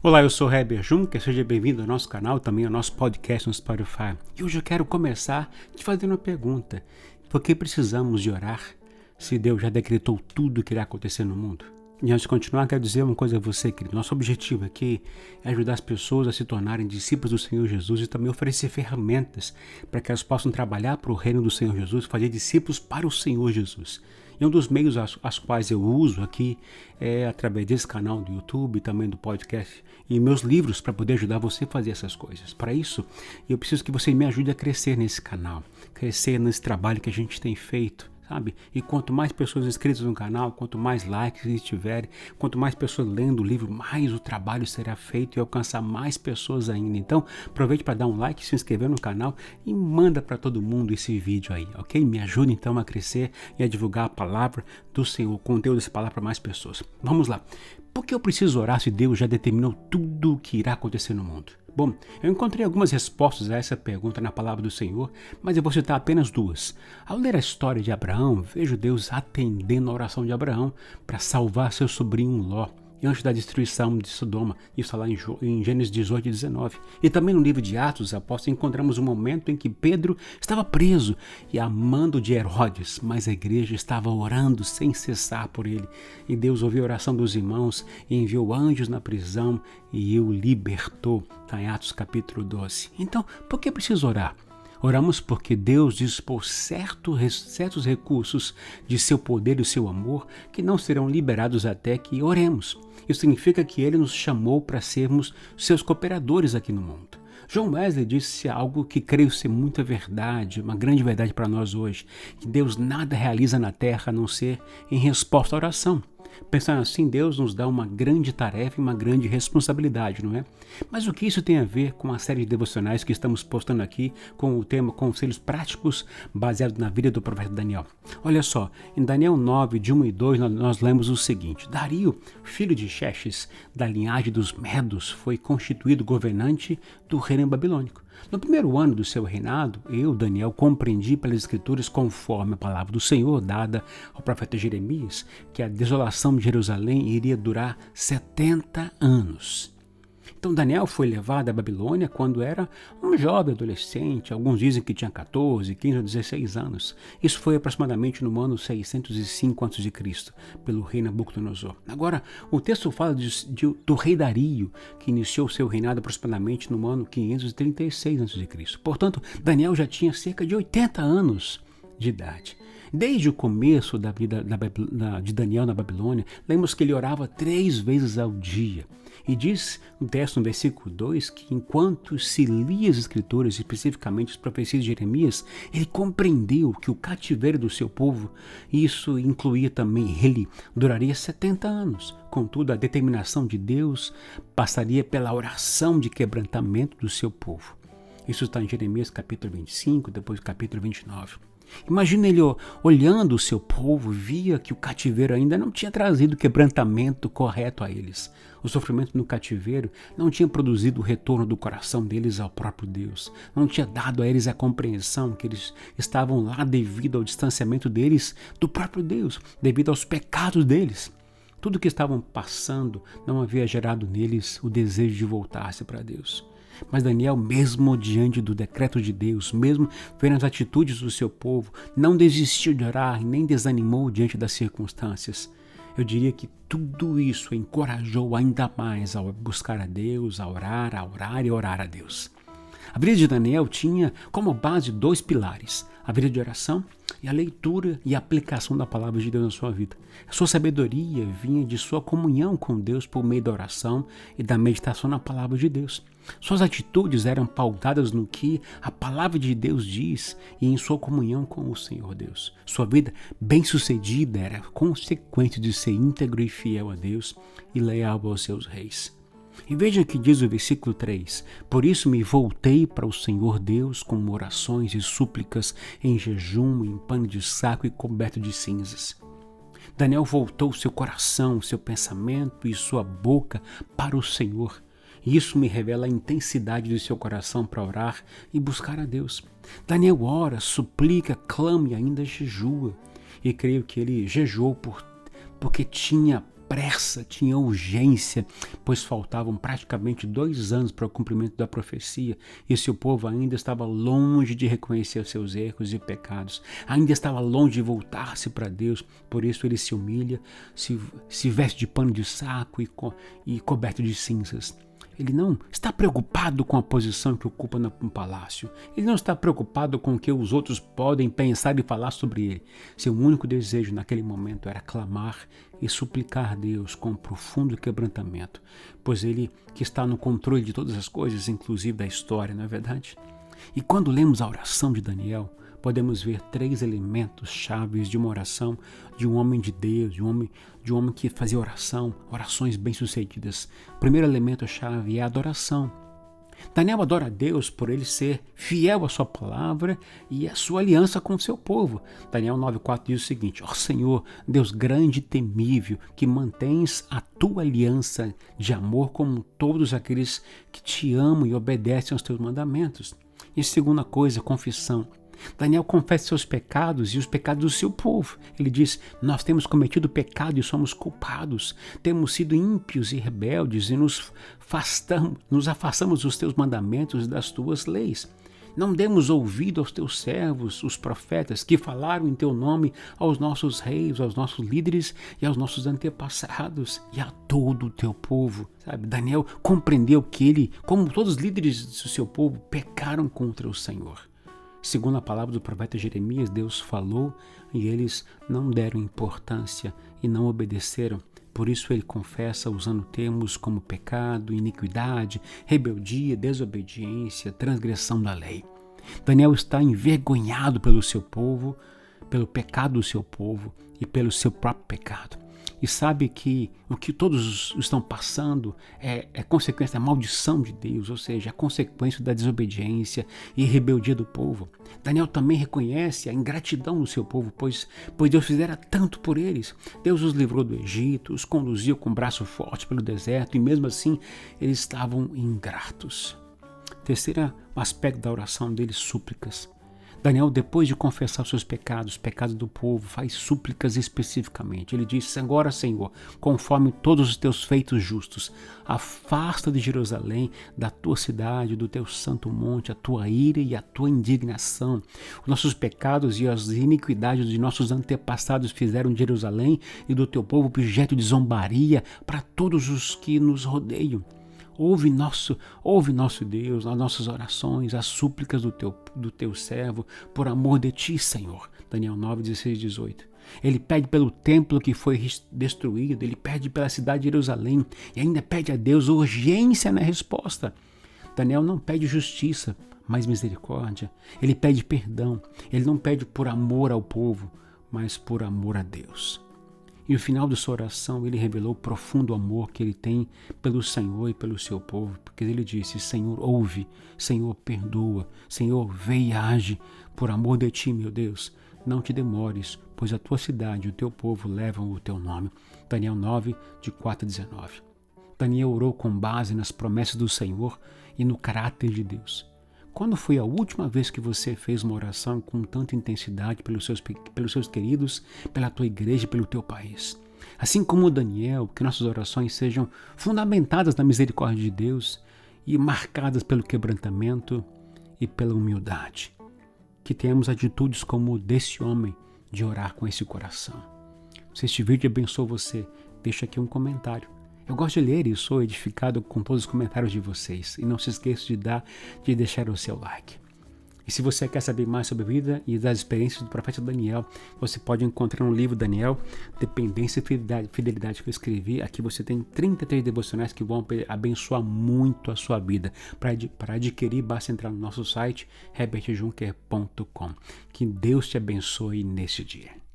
Olá, eu sou Heber Juncker, seja bem-vindo ao nosso canal, também ao nosso podcast no Spotify. E hoje eu quero começar te fazendo uma pergunta. Por que precisamos de orar se Deus já decretou tudo o que irá acontecer no mundo? E antes de continuar, quero dizer uma coisa a você, querido. Nosso objetivo aqui é ajudar as pessoas a se tornarem discípulos do Senhor Jesus e também oferecer ferramentas para que elas possam trabalhar para o reino do Senhor Jesus, fazer discípulos para o Senhor Jesus. E um dos meios aos quais eu uso aqui é através desse canal do YouTube e também do podcast e meus livros para poder ajudar você a fazer essas coisas. Para isso, eu preciso que você me ajude a crescer nesse canal, crescer nesse trabalho que a gente tem feito. Sabe? E quanto mais pessoas inscritas no canal, quanto mais likes tiverem, quanto mais pessoas lendo o livro, mais o trabalho será feito e alcançar mais pessoas ainda. Então, aproveite para dar um like, se inscrever no canal e manda para todo mundo esse vídeo aí, ok? Me ajuda então a crescer e a divulgar a palavra do Senhor, o conteúdo dessa palavra para mais pessoas. Vamos lá. Por que eu preciso orar se Deus já determinou tudo o que irá acontecer no mundo? Bom, eu encontrei algumas respostas a essa pergunta na palavra do Senhor, mas eu vou citar apenas duas. Ao ler a história de Abraão, vejo Deus atendendo a oração de Abraão para salvar seu sobrinho Ló, antes da destruição de Sodoma. Isso está lá em Gênesis 18 e 19. E também no livro de Atos dos Apóstolos encontramos um momento em que Pedro estava preso e a mando de Herodes, mas a igreja estava orando sem cessar por ele. E Deus ouviu a oração dos irmãos e enviou anjos na prisão e o libertou. Está em Atos capítulo 12. Então, por que preciso orar? Oramos porque Deus dispôs certos recursos de seu poder e seu amor que não serão liberados até que oremos. Isso significa que Ele nos chamou para sermos seus cooperadores aqui no mundo. John Wesley disse algo que creio ser muita verdade, uma grande verdade para nós hoje, que Deus nada realiza na terra a não ser em resposta à oração. Pensando assim, Deus nos dá uma grande tarefa e uma grande responsabilidade, não é? Mas o que isso tem a ver com a série de devocionais que estamos postando aqui com o tema Conselhos Práticos baseado na vida do profeta Daniel? Olha só, em Daniel 9, de 1 e 2, nós lemos o seguinte: Dario, filho de Xerxes, da linhagem dos Medos, foi constituído governante do reino babilônico. No primeiro ano do seu reinado, eu, Daniel, compreendi pelas Escrituras, conforme a palavra do Senhor dada ao profeta Jeremias, que a desolação de Jerusalém iria durar 70 anos. Então Daniel foi levado à Babilônia quando era um jovem adolescente, alguns dizem que tinha 14, 15 ou 16 anos. Isso foi aproximadamente no ano 605 a.C., pelo rei Nabucodonosor. Agora, o texto fala do rei Dario, que iniciou seu reinado aproximadamente no ano 536 a.C. Portanto, Daniel já tinha cerca de 80 anos de idade. Desde o começo da vida de Daniel na Babilônia, lemos que ele orava 3 vezes ao dia. E diz o texto no versículo 2 que enquanto se lia as Escrituras, especificamente as profecias de Jeremias, ele compreendeu que o cativeiro do seu povo, isso incluía também ele, duraria 70 anos. Contudo, a determinação de Deus passaria pela oração de quebrantamento do seu povo. Isso está em Jeremias capítulo 25, depois capítulo 29. Imagina ele olhando o seu povo, via que o cativeiro ainda não tinha trazido o quebrantamento correto a eles. O sofrimento no cativeiro não tinha produzido o retorno do coração deles ao próprio Deus. Não tinha dado a eles a compreensão que eles estavam lá devido ao distanciamento deles do próprio Deus, devido aos pecados deles. Tudo que estavam passando não havia gerado neles o desejo de voltar-se para Deus. Mas Daniel, mesmo diante do decreto de Deus, mesmo vendo as atitudes do seu povo, não desistiu de orar e nem desanimou diante das circunstâncias. Eu diria que tudo isso encorajou ainda mais a buscar a Deus, a orar e orar a Deus. A vida de Daniel tinha como base 2 pilares: a vida de oração e a leitura e a aplicação da palavra de Deus na sua vida. A sua sabedoria vinha de sua comunhão com Deus por meio da oração e da meditação na palavra de Deus. Suas atitudes eram pautadas no que a palavra de Deus diz e em sua comunhão com o Senhor Deus. Sua vida bem-sucedida era consequente de ser íntegro e fiel a Deus e leal aos seus reis. E veja que diz o versículo 3: Por isso me voltei para o Senhor Deus com orações e súplicas, em jejum, em pano de saco e coberto de cinzas. Daniel voltou seu coração, seu pensamento e sua boca para o Senhor. E isso me revela a intensidade do seu coração para orar e buscar a Deus. Daniel ora, suplica, clama e ainda jejua. E creio que ele jejuou porque tinha pressa, tinha urgência, pois faltavam praticamente 2 anos para o cumprimento da profecia e seu povo ainda estava longe de reconhecer seus erros e pecados, ainda estava longe de voltar-se para Deus. Por isso ele se humilha, se veste de pano de saco e coberto de cinzas. Ele não está preocupado com a posição que ocupa no palácio. Ele não está preocupado com o que os outros podem pensar e falar sobre ele. Seu único desejo naquele momento era clamar e suplicar a Deus com um profundo quebrantamento, pois ele que está no controle de todas as coisas, inclusive da história, não é verdade? E quando lemos a oração de Daniel, podemos ver 3 elementos chaves de uma oração de um homem de Deus, de um homem que fazia orações bem-sucedidas. O primeiro elemento chave é a adoração. Daniel adora a Deus por ele ser fiel à sua palavra e à sua aliança com o seu povo. Daniel 9,4 diz o seguinte: ó Senhor, Deus grande e temível, que mantens a tua aliança de amor com todos aqueles que te amam e obedecem aos teus mandamentos. E segunda coisa, confissão. Daniel confessa seus pecados e os pecados do seu povo. Ele diz: nós temos cometido pecado e somos culpados, temos sido ímpios e rebeldes e nos afastamos dos teus mandamentos e das tuas leis. Não demos ouvido aos teus servos, os profetas, que falaram em teu nome aos nossos reis, aos nossos líderes e aos nossos antepassados e a todo o teu povo. Sabe? Daniel compreendeu que ele, como todos os líderes do seu povo, pecaram contra o Senhor. Segundo a palavra do profeta Jeremias, Deus falou e eles não deram importância e não obedeceram. Por isso ele confessa usando termos como pecado, iniquidade, rebeldia, desobediência, transgressão da lei. Daniel está envergonhado pelo seu povo, pelo pecado do seu povo e pelo seu próprio pecado. E sabe que o que todos estão passando é consequência da maldição de Deus, ou seja, a consequência da desobediência e rebeldia do povo. Daniel também reconhece a ingratidão do seu povo, pois Deus fizera tanto por eles. Deus os livrou do Egito, os conduziu com braço forte pelo deserto e mesmo assim eles estavam ingratos. Terceiro aspecto da oração deles, súplicas. Daniel, depois de confessar os seus pecados, pecados do povo, faz súplicas especificamente. Ele diz: agora, Senhor, conforme todos os teus feitos justos, afasta de Jerusalém, da tua cidade, do teu santo monte, a tua ira e a tua indignação. Os nossos pecados e as iniquidades de nossos antepassados fizeram de Jerusalém e do teu povo objeto de zombaria para todos os que nos rodeiam. Ouve nosso Deus, as nossas orações, as súplicas do teu servo, por amor de ti, Senhor. Daniel 9, 16, 18. Ele pede pelo templo que foi destruído, ele pede pela cidade de Jerusalém e ainda pede a Deus urgência na resposta. Daniel não pede justiça, mas misericórdia. Ele pede perdão. Ele não pede por amor ao povo, mas por amor a Deus. E no final de sua oração, ele revelou o profundo amor que ele tem pelo Senhor e pelo seu povo, porque ele disse: Senhor, ouve, Senhor, perdoa, Senhor, vê e age, por amor de ti, meu Deus. Não te demores, pois a tua cidade e o teu povo levam o teu nome. Daniel 9, de 4 a 19. Daniel orou com base nas promessas do Senhor e no caráter de Deus. Quando foi a última vez que você fez uma oração com tanta intensidade pelos seus queridos, pela tua igreja e pelo teu país? Assim como Daniel, que nossas orações sejam fundamentadas na misericórdia de Deus e marcadas pelo quebrantamento e pela humildade. Que tenhamos atitudes como desse homem de orar com esse coração. Se este vídeo abençoou você, deixa aqui um comentário. Eu gosto de ler e sou edificado com todos os comentários de vocês. E não se esqueça de deixar o seu like. E se você quer saber mais sobre a vida e das experiências do profeta Daniel, você pode encontrar no livro Daniel, Dependência e Fidelidade, que eu escrevi. Aqui você tem 33 devocionais que vão abençoar muito a sua vida. Para adquirir, basta entrar no nosso site, herbertjunker.com. Que Deus te abençoe neste dia.